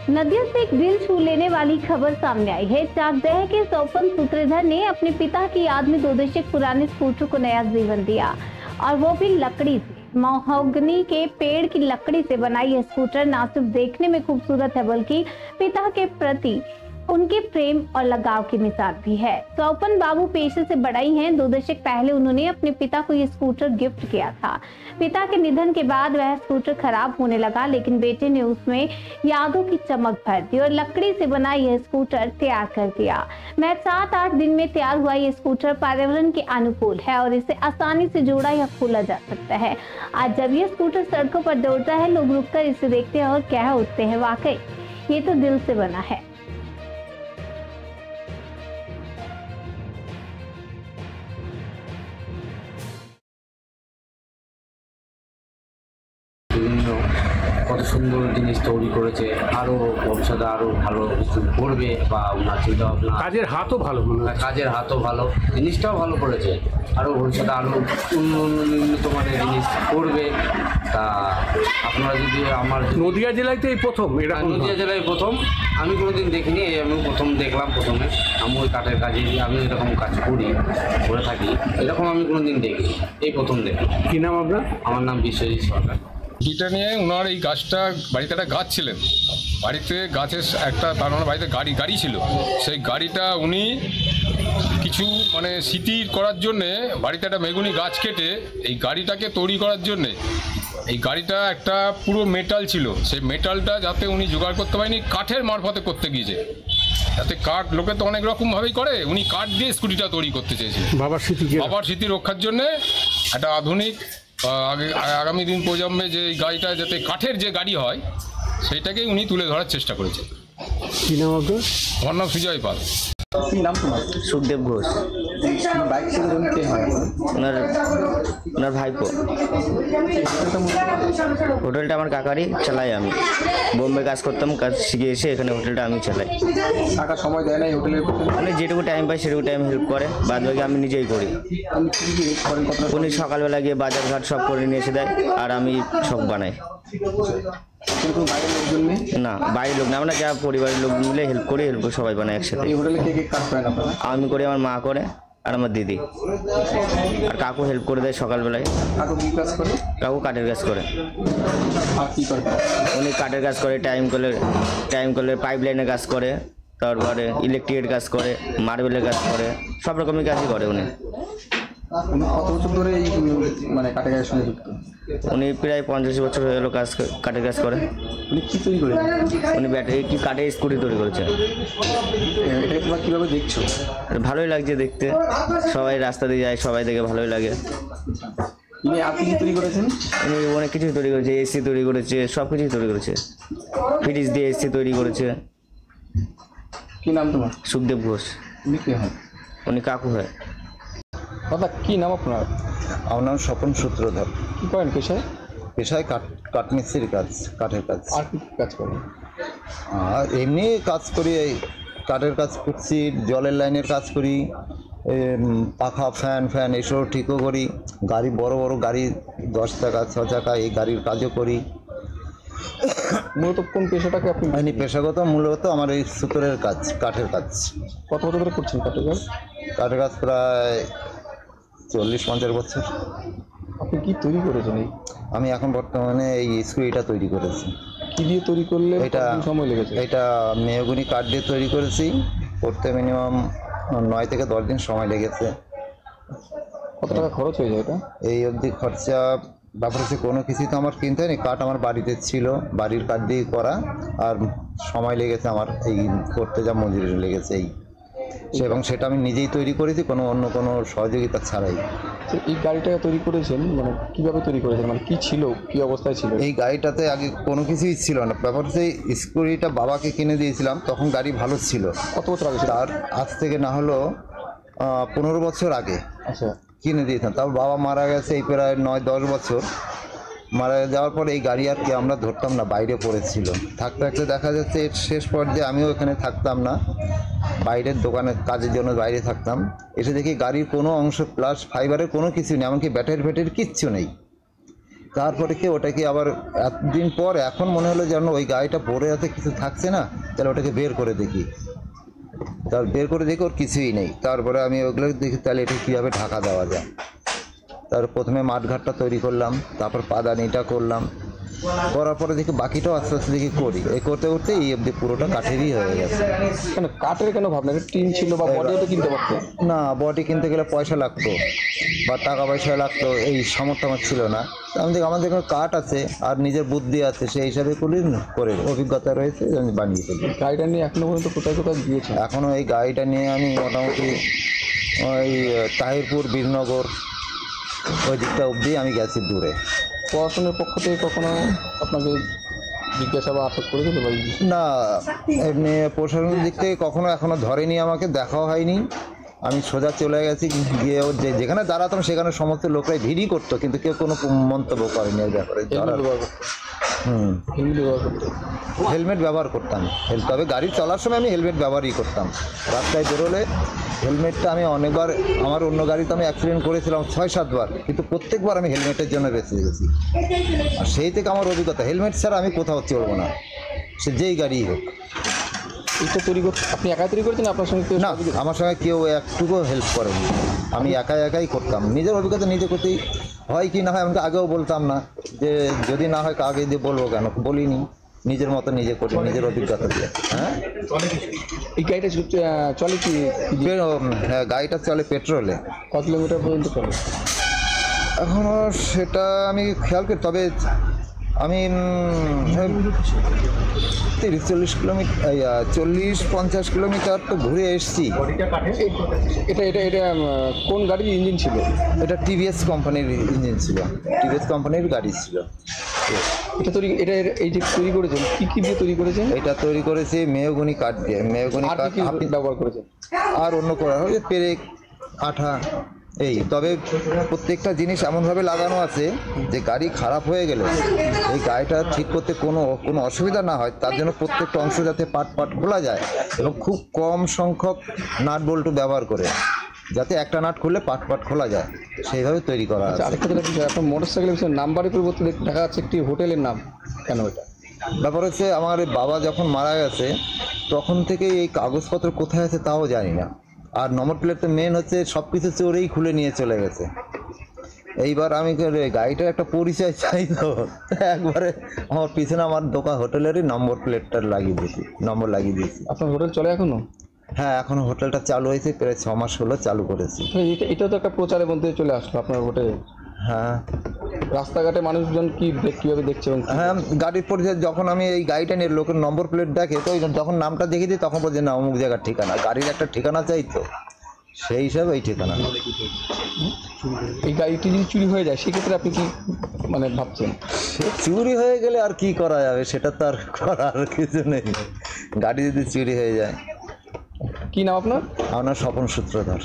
नदिया से एक दिल छू लेने वाली खबर सामने आई है। चाकदह के स्वपन सूत्रधर ने अपने पिता की याद में 2 दशक पुराने स्कूटर को नया जीवन दिया, और वो भी लकड़ी से। महोगनी के पेड़ की लकड़ी से बनाई यह स्कूटर न सिर्फ देखने में खूबसूरत है, बल्कि पिता के प्रति उनके प्रेम और लगाव की मिसाल भी है। स्वपन बाबू पेशे से बढ़ई हैं। 2 दशक पहले उन्होंने अपने पिता को ये स्कूटर गिफ्ट किया था। पिता के निधन के बाद वह स्कूटर खराब होने लगा, लेकिन बेटे ने उसमें यादों की चमक भर दी और लकड़ी से बना यह स्कूटर तैयार कर दिया। महज 7-8 दिन में तैयार हुआ ये स्कूटर पर्यावरण के अनुकूल है और इसे आसानी से जोड़ा या खोला जा सकता है। आज जब ये स्कूटर सड़कों पर दौड़ता है, लोग रुककर इसे देखते हैं और कह उठते हैं, वाकई ये तो दिल से बना है। কত সুন্দর জিনিস তৈরি করেছে, আরো ভবিষ্যতে আরো ভালো কিছু করবে বা ওনার চিন্তা ভাবনা। কাজের হাতও ভালো, কাজের হাতও ভালো, জিনিসটাও ভালো করেছে, আরো ভবিষ্যতে আরো উন্নত মানের জিনিস করবে। তা আপনারা যদি আমার নদিয়া জেলায় তো এই প্রথম, নদিয়া জেলায় প্রথম, আমি কোনোদিন দেখিনি, আমি প্রথম দেখলাম। প্রথমে আমি ওই কাঠের কাজে আমি এরকম কাজ করে থাকি, এরকম আমি কোনোদিন দেখিনি, এই প্রথম দেখলাম। কি নাম আপনার? আমার নাম বিশ্বজিৎ সরকার। এটা নিয়ে ওনার এই গাছটা, বাড়িতে একটা গাছ ছিলেন, বাড়িতে গাছের একটা তার মানে বাড়িতে গাড়ি ছিল, সেই গাড়িটা উনি কিছু মানে স্মৃতি করার জন্যে বাড়িতে একটা মেগুনি গাছ কেটে এই গাড়িটাকে তৈরি করার জন্যে, এই গাড়িটা একটা পুরো মেটাল ছিল, সেই মেটালটা যাতে উনি জোগাড় করতে পারেনি, কাঠের মারফতে করতে গিয়েছে। যাতে কাঠ লোকে তো অনেক রকমভাবেই করে, উনি কাঠ দিয়ে স্কুটিটা তৈরি করতে চেয়েছিলেন বাবার স্মৃতি রক্ষার জন্যে। একটা আধুনিক আগামী দিন প্রজন্মে যে গাড়িটা যাতে কাঠের যে গাড়ি হয়, সেইটাকেই উনি তুলে ধরার চেষ্টা করেছেন। কি নাম আপনার? আমার নাম সুজয় পাল। কি নাম তোমার? সুখদেব ঘোষ। বাইক চালানো কে হয়? ওনার ভাইপো। হোটেলটা আমার কাকারই, চালাই আমি। বোম্বে কাজ করতাম, কাজ শিখে এসে এখানে হোটেলটা আমি চালাই। কাকা সময় দেয় না এই হোটেলের? মানে যেটুকু টাইম পাই সেটুকু টাইম হেল্প করে, বাদ বাকি আমি নিজেই করি। উনি সকালবেলা গিয়ে বাজার ঘাট সব করে নিয়ে এসে দেয়, আর আমি সব বানাই। না, বাইরের লোক না, আমরা যা পরিবারের লোক মিলে হেল্প করি, সবাই বানাই একসাথে। আমি করি, আমার মা করে, আর আমার দিদি, আর কাকু হেল্প করে দেয় সকালবেলায়। কাকু কাঠের কাজ করে। উনি কাঠের কাজ করে, টাইম করলে পাইপ লাইনের কাজ করে, তারপরে ইলেকট্রিকের কাজ করে, মার্বেলের কাজ করে, সব রকমের কাজই করে উনি। কত বছর ধরে এই মানে কাঠের কাজের সঙ্গে যুক্ত? উনি প্রায় 50 বছর হয়ে গেল কাঠের কাজ করে। উনি কী তৈরি করেন? উনি ব্যাটারি কি কাঠের স্কুটি তৈরি করেছে। এটা তোমরা কীভাবে দেখছো? ভালোই লাগছে দেখতে, সবাই রাস্তা দিয়ে যায়, সবাই দেখে ভালোই লাগে। আপনি কি তৈরি করেছেন? উনি অনেক কিছুই তৈরি করেছে, এসি তৈরি করেছে, সব কিছুই তৈরি করেছে। ফ্রিজ দিয়ে এসি তৈরি করেছে। কি নাম তোমার? সুখদেব ঘোষ। উনি কে হয়? উনি কাকু হয়। দাদা কি নাম আপনার? আমার নাম স্বপন সূত্রধর। কী করেন পেশায়? পেশায় কাঠমিস্ত্রির কাজ, কাঠের কাজ। আর কি কাজ করেন? আর এমনি কাজ করি, এই কাঠের কাজ করছি, জলের লাইনের কাজ করি, পাখা ফ্যান এসব ঠিকও করি। গাড়ি বড় গাড়ি 10 চাকা 6 চাকা এই গাড়ির কাজও করি। মূলত কোন পেশাটাকে আপনি? পেশাগত মূলত আমার এই সুতোরের কাজ, কাঠের কাজ। কত বছর ধরে করছেন কাঠের কাজ? কাঠের কাজ প্রায় 40-50 বছর। আপনি কি তৈরি করেছেন? আমি এখন বর্তমানে এই স্কুটিটা তৈরি করেছি। কি দিয়ে তৈরি করলে? এটা সময় লেগেছে? এটা মেহগনি কাঠ দিয়ে তৈরি করেছি, করতে মিনিমাম 9 থেকে 10 দিন সময় লেগেছে। কত টাকা খরচ হয়ে যায় এটা? এই অবধি খরচা ব্যাপার হচ্ছে কোনো কিছুই তো আমার কিনতে হয়নি, কাঠ আমার বাড়িতে ছিল, বাড়ির কাঠ দিয়ে করা, আর সময় লেগেছে আমার এই করতে যা মজুরি লেগেছে এবং সেটা আমি নিজেই তৈরি করেছি, অন্য কোনো সহযোগিতা ছাড়াই। এই গাড়িটা তৈরি করেছেন মানে কীভাবে তৈরি করেছেন, মানে কী ছিল, কী অবস্থায় ছিল? এই গাড়িটাতে আগে কোনো কিছুই ছিল না। ব্যাপার হচ্ছে স্কুটিটা বাবাকে কিনে দিয়েছিলাম, তখন গাড়ি ভালো ছিল। কত বছর আগে? তার আজ থেকে না হলো 15 বছর আগে। আচ্ছা, কিনে দিয়েছিলাম। তারপর বাবা মারা গেছে এই প্রায় 9-10 বছর। মারা যাওয়ার পরে এই গাড়ি আর কি আমরা ধরতাম না, বাইরে পড়েছিল। থাকতে থাকতে দেখা যাচ্ছে এর শেষ পর্যায়ে আমিও এখানে থাকতাম না, বাইরের দোকানে কাজের জন্য বাইরে থাকতাম। এসে দেখি গাড়ির কোনো অংশ প্লাস ফাইবারের কোনো কিছু নেই, এমনকি ব্যাটারি কিচ্ছু নেই। তারপরে কি ওটাকে আবার এতদিন পর এখন মনে হলো যেন ওই গাড়িটা পড়ে আছে, কিছু থাকছে না, তাহলে ওটাকে বের করে দেখি। তার বের করে দেখি ওর কিছুই নেই। তারপরে আমি ওগুলো দেখি তাহলে এটা কীভাবে ঢাকা দেওয়া যায়। তার প্রথমে মাঠঘাটটা তৈরি করলাম, তারপর পাদানিটা করলাম, করার পরে দেখি বাকিটাও আস্তে আস্তে দেখি করি। এই করতে করতে এই অবধি পুরোটা কাঠেরই হয়ে গেছে। কেন কাঠের কেন ভাবনা? টিন ছিল বা বডিও তো কিনতে পারতো। না, বডি কিনতে গেলে পয়সা লাগতো বা টাকা পয়সা লাগতো, এই সামর্থ্য আমার ছিল না। আমি দেখি আমাদের এখানে কাঠ আছে আর নিজের বুদ্ধি আছে, সেই হিসাবে করে অভিজ্ঞতা রয়েছে, আমি বানিয়ে ফেলি। গাড়িটা নিয়ে এখনো পর্যন্ত কোথায় কোথায় গিয়েছে? এখনও এই গাড়িটা নিয়ে আমি মোটামুটি ওই তাহিরপুর, বীরনগর ওই দিকটা অবধি আমি গেছি দূরে। প্রশাসনের পক্ষ থেকে কখনো আপনাকে জিজ্ঞাসা বা আটক করেছিল? না, এমনি প্রশাসনের দিক থেকে কখনো এখনো ধরেনি, আমাকে দেখাও হয়নি। আমি সোজা চলে গেছি, গিয়ে ওর যেখানে দাঁড়াতাম সেখানে সমস্ত লোকরাই ভিড়ই করতো, কিন্তু কেউ কোনো মন্তব্য করেনি এর ব্যাপারে। হেলমেট ব্যবহার করতাম, তবে গাড়ি চলার সময় আমি হেলমেট ব্যবহারই করতাম। রাস্তায় বেরোলে হেলমেটটা আমি অনেকবার, আমার অন্য গাড়িতে আমি অ্যাক্সিডেন্ট করেছিলাম 6-7 বার, কিন্তু প্রত্যেকবার আমি হেলমেটের জন্য বেঁচে গেছি। আর সেই থেকে আমার অভিজ্ঞতা, হেলমেট ছাড়া আমি কোথাও চলবো না, সে যেই গাড়িই হোক। এটা তৈরি করতে আপনি একাই তৈরি করেছেন? আপনার সঙ্গে কেউ? না, আমার সঙ্গে কেউ একটুকুও হেল্প করেনি, আমি একাই করতাম। নিজের অভিজ্ঞতা নিজে করতেই হয় কি না হয় আমাকে আগেও বলতাম না, যে যদি না হয় আগে দিয়ে বলবো কেন, বলিনি, নিজের মতো নিজে করি, নিজের অভিজ্ঞতা দিয়ে। হ্যাঁ, এই গাড়িটা চলে কি? হ্যাঁ, গাড়িটা চলে পেট্রোলে। কত কিলোমিটার পর্যন্ত চলে? এখনও সেটা আমি খেয়াল করি, তবে আমি 30-40 কিলোমিটার, 40-50 কিলোমিটার তো ঘুরে এসেছি। এটা এটা এটা কোন গাড়ির ইঞ্জিন ছিল? এটা টিভিএস কোম্পানির ইঞ্জিন ছিল, টিভিএস কোম্পানির গাড়ি ছিল। এটা এই যে তৈরি করেছেন, কি দিয়ে তৈরি করেছেন? এটা তৈরি করেছি মেহগনি কাঠ দিয়ে। মেহগনি কাঠ আপনি ব্যবহার করেছেন? আর অন্য করা হয় পেরেক, আঠা, এই। তবে প্রত্যেকটা জিনিস এমনভাবে লাগানো আছে যে গাড়ি খারাপ হয়ে গেলে এই গাড়িটা ঠিক করতে কোনো অসুবিধা না হয়, তার জন্য প্রত্যেকটা অংশ যাতে পাট খোলা যায়, এবং খুব কম সংখ্যক নাট বল্টু ব্যবহার করে, যাতে একটা নাট খুললে পাট খোলা যায়, সেইভাবে তৈরি করা আছে। আরেকটা যেটা বিষয়, আপনার মোটর সাইকেলের নাম্বারের পরিবর্তে দেখা যাচ্ছে একটি হোটেলের নাম, কেন এটা? ব্যাপার হচ্ছে, আমার বাবা যখন মারা গেছে তখন থেকে এই কাগজপত্র কোথায় আছে তাও জানি না। আর নম্বর প্লেট তো মেন হচ্ছে, সব কিছু চোরেই খুলে নিয়ে চলে গেছে। এইবার আমি গাড়িটার একটা পরিচয় চাই, তো একবারে আমার পিছনে আমার দোকান হোটেলেরই নম্বর লাগিয়ে দিয়েছি। আপনার হোটেল চলে এখনো? হ্যাঁ, এখনো হোটেলটা চালু হয়েছে, প্রায় 6 মাস হলো চালু করেছি। এটা তো একটা প্রচারের মধ্যে চলে আসলো আপনার হোটেল। হ্যাঁ, রাস্তাঘাটে মানুষজন কীভাবে দেখছে? হ্যাঁ, গাড়ির পরিচয় যখন আমি এই গাড়িটা নিয়ে লোকের নম্বর প্লেট দেখে, তো যখন নামটা দেখে দিই তখন বলছে না অমুক জায়গার ঠিকানা। গাড়ির একটা ঠিকানা চাই, তো সেই হিসাবে এই ঠিকানা। এই গাড়িটি যদি চুরি হয়ে যায় সেক্ষেত্রে আপনি কি ভাবছেন? সে চুরি হয়ে গেলে আর কি করা যাবে, সেটা তো আর করার কিছু নেই। গাড়ি যদি চুরি হয়ে যায়। কি নাম আপনার? আমার নাম স্বপন সূত্রধর।